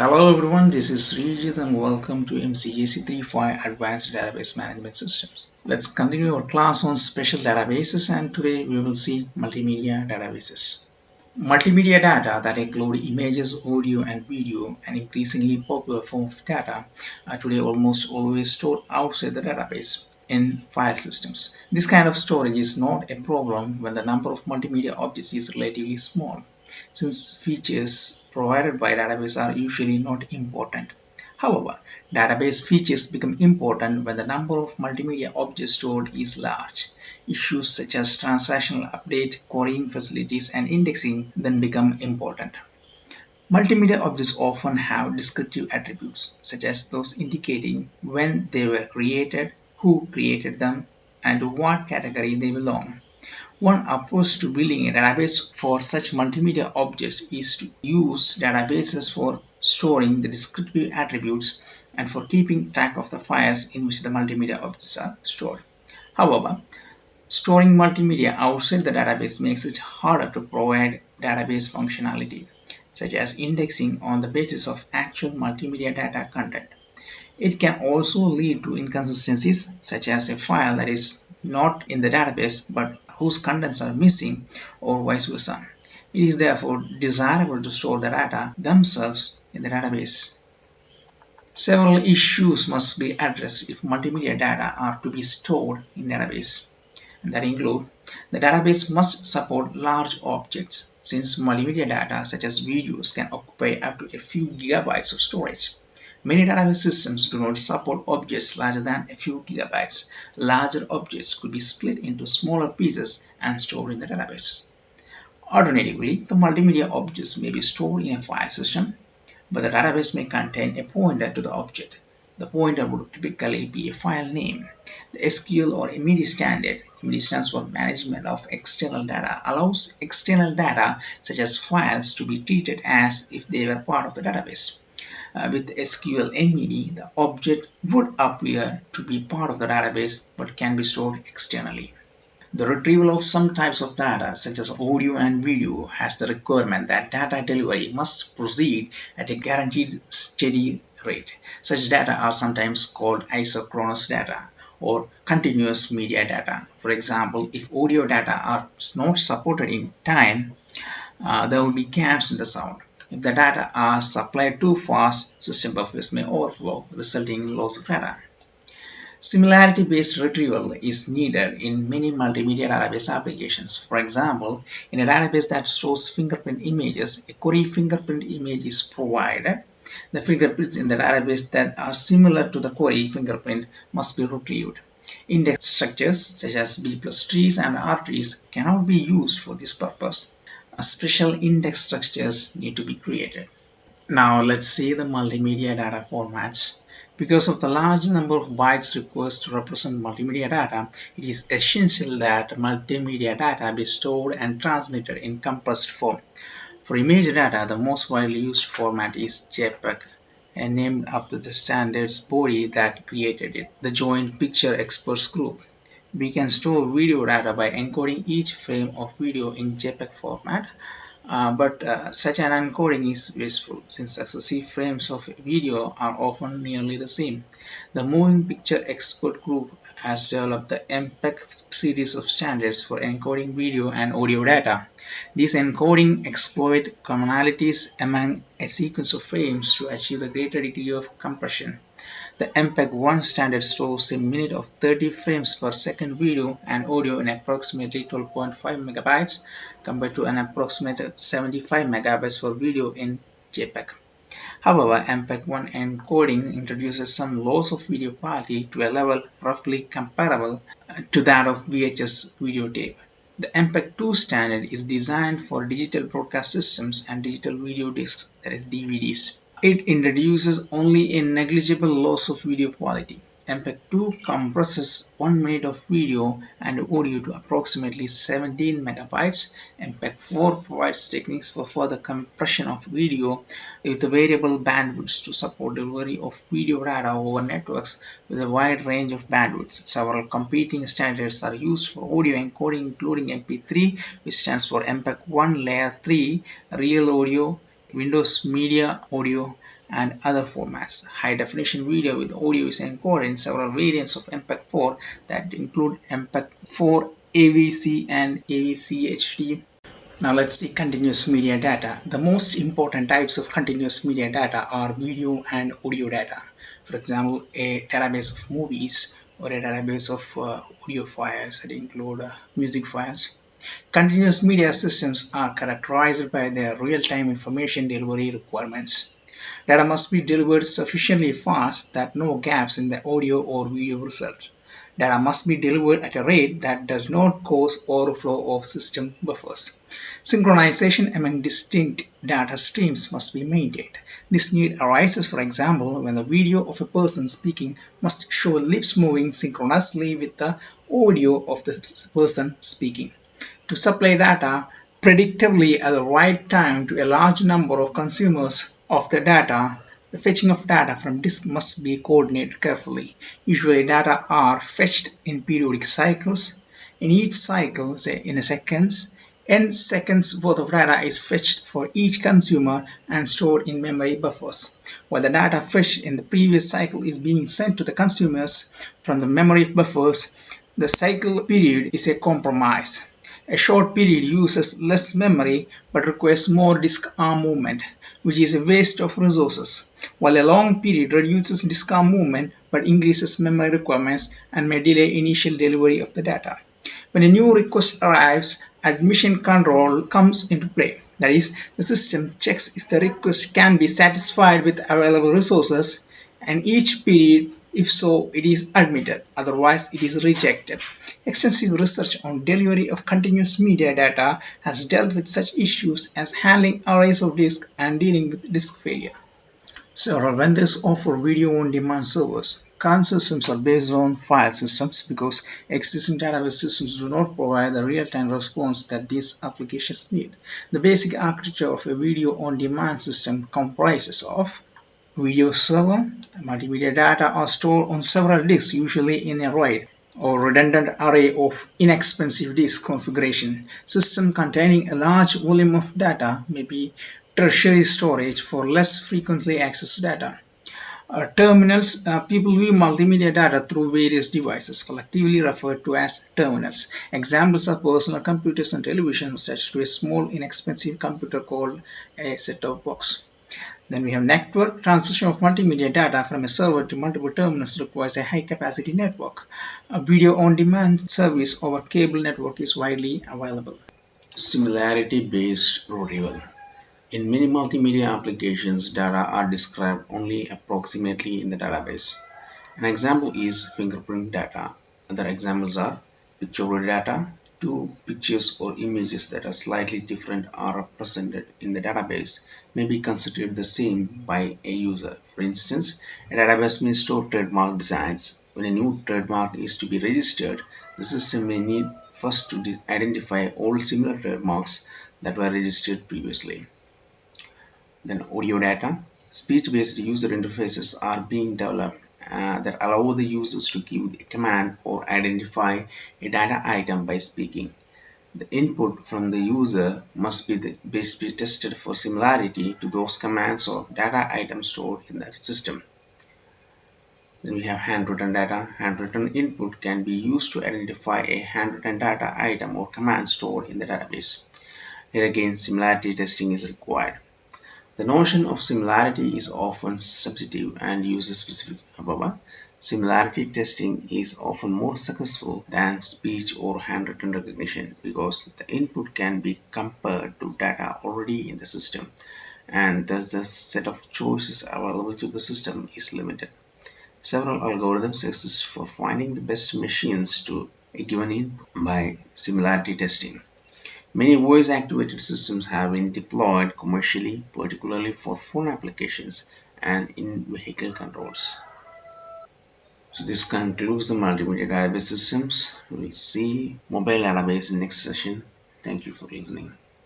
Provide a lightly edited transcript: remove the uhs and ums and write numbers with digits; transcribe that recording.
Hello everyone, this is Srijit and welcome to MCAC35 Advanced Database Management Systems. Let's continue our class on special databases, and today we will see multimedia databases. Multimedia data that include images, audio and video, an increasingly popular form of data, are today almost always stored outside the database in file systems. This kind of storage is not a problem when the number of multimedia objects is relatively small, since features provided by database are usually not important. However, database features become important when the number of multimedia objects stored is large. Issues such as transactional update, querying facilities, and indexing then become important. Multimedia objects often have descriptive attributes, such as those indicating when they were created, who created them, and to what category they belong. One approach to building a database for such multimedia objects is to use databases for storing the descriptive attributes and for keeping track of the files in which the multimedia objects are stored. However, storing multimedia outside the database makes it harder to provide database functionality, such as indexing on the basis of actual multimedia data content. It can also lead to inconsistencies, such as a file that is not in the database but whose contents are missing, or vice versa. It is therefore desirable to store the data themselves in the database. Several issues must be addressed if multimedia data are to be stored in database. That include the database must support large objects, since multimedia data such as videos can occupy up to a few gigabytes of storage. Many database systems do not support objects larger than a few gigabytes. Larger objects could be split into smaller pieces and stored in the database. Alternatively, the multimedia objects may be stored in a file system, but the database may contain a pointer to the object. The pointer would typically be a file name. The SQL or MIDI standard, MIDI stands for Management of External Data, allows external data such as files to be treated as if they were part of the database. With SQL MIDI, the object would appear to be part of the database but can be stored externally. The retrieval of some types of data, such as audio and video, has the requirement that data delivery must proceed at a guaranteed steady rate. Such data are sometimes called isochronous data or continuous media data. For example, if audio data are not supported in time, there will be gaps in the sound. If the data are supplied too fast, system buffers may overflow, resulting in loss of data. Similarity-based retrieval is needed in many multimedia database applications. For example, in a database that stores fingerprint images, a query fingerprint image is provided. The fingerprints in the database that are similar to the query fingerprint must be retrieved. Index structures such as B plus trees and R trees cannot be used for this purpose. Special index structures need to be created. Now let's see the multimedia data formats. Because of the large number of bytes required to represent multimedia data, it is essential that multimedia data be stored and transmitted in compressed form. For image data, the most widely used format is JPEG, and named after the standards body that created it, the Joint Picture Experts Group. We can store video data by encoding each frame of video in JPEG format, but such an encoding is wasteful, since successive frames of video are often nearly the same. The Moving Picture Expert Group has developed the MPEG series of standards for encoding video and audio data. These encoding exploit commonalities among a sequence of frames to achieve a greater degree of compression. The MPEG-1 standard stores a minute of 30 frames per second video and audio in approximately 12.5 megabytes compared to an approximate 75 megabytes for video in JPEG. However, MPEG-1 encoding introduces some loss of video quality to a level roughly comparable to that of VHS videotape. The MPEG-2 standard is designed for digital broadcast systems and digital video discs, that is DVDs. It introduces only a negligible loss of video quality. MPEG-2 compresses 1 minute of video and audio to approximately 17 megabytes. MPEG-4 provides techniques for further compression of video with variable bandwidths to support delivery of video data over networks with a wide range of bandwidths. Several competing standards are used for audio encoding, including MP3, which stands for MPEG-1 Layer 3, Real Audio, Windows Media Audio, and other formats. High definition video with audio is encoded in several variants of MPEG-4 that include MPEG-4 AVC and AVC HD. Now let's see continuous media data. The most important types of continuous media data are video and audio data. For example, a database of movies or a database of audio files that include music files. Continuous media systems are characterized by their real-time information delivery requirements. Data must be delivered sufficiently fast that no gaps in the audio or video result. Data must be delivered at a rate that does not cause overflow of system buffers. Synchronization among distinct data streams must be maintained. This need arises, for example, when the video of a person speaking must show lips moving synchronously with the audio of the person speaking. To supply data predictably at the right time to a large number of consumers of the data, the fetching of data from disk must be coordinated carefully. Usually data are fetched in periodic cycles. In each cycle, say in a seconds, n seconds worth of data is fetched for each consumer and stored in memory buffers. While the data fetched in the previous cycle is being sent to the consumers from the memory buffers, the cycle period is a compromise. A short period uses less memory but requires more disk arm movement, which is a waste of resources, while a long period reduces disk arm movement but increases memory requirements and may delay initial delivery of the data. When a new request arrives, admission control comes into play. That is, the system checks if the request can be satisfied with available resources, and each period, if so, it is admitted, otherwise it is rejected. Extensive research on delivery of continuous media data has dealt with such issues as handling arrays of disks and dealing with disk failure. Several vendors offer video-on-demand servers. Current systems are based on file systems because existing database systems do not provide the real-time response that these applications need. The basic architecture of a video-on-demand system comprises of video server. Multimedia data are stored on several disks, usually in a RAID or redundant array of inexpensive disk configuration. System containing a large volume of data may be tertiary storage for less frequently accessed data. Terminals. People view multimedia data through various devices, collectively referred to as terminals. Examples are personal computers and televisions attached to a small inexpensive computer called a set-top box. Then we have network. Transmission of multimedia data from a server to multiple terminals requires a high-capacity network. A video-on-demand service over cable network is widely available. Similarity-based retrieval. In many multimedia applications, data are described only approximately in the database. An example is fingerprint data. Other examples are pictorial data. Two pictures or images that are slightly different are represented in the database may be considered the same by a user. For instance, a database may store trademark designs. When a new trademark is to be registered, the system may need first to identify all similar trademarks that were registered previously. Then audio data. Speech-based user interfaces are being developed that allow the users to give a command or identify a data item by speaking. The input from the user must be tested for similarity to those commands or data items stored in that system. Then we have handwritten data. Handwritten input can be used to identify a handwritten data item or command stored in the database. Here again, similarity testing is required. The notion of similarity is often subjective and user-specific. However, similarity testing is often more successful than speech or handwritten recognition because the input can be compared to data already in the system, and thus the set of choices available to the system is limited. Several algorithms exist for finding the best machines to a given input by similarity testing. Many voice-activated systems have been deployed commercially, particularly for phone applications and in vehicle controls. So this concludes the multimedia database systems. We'll see mobile database in next session. Thank you for listening.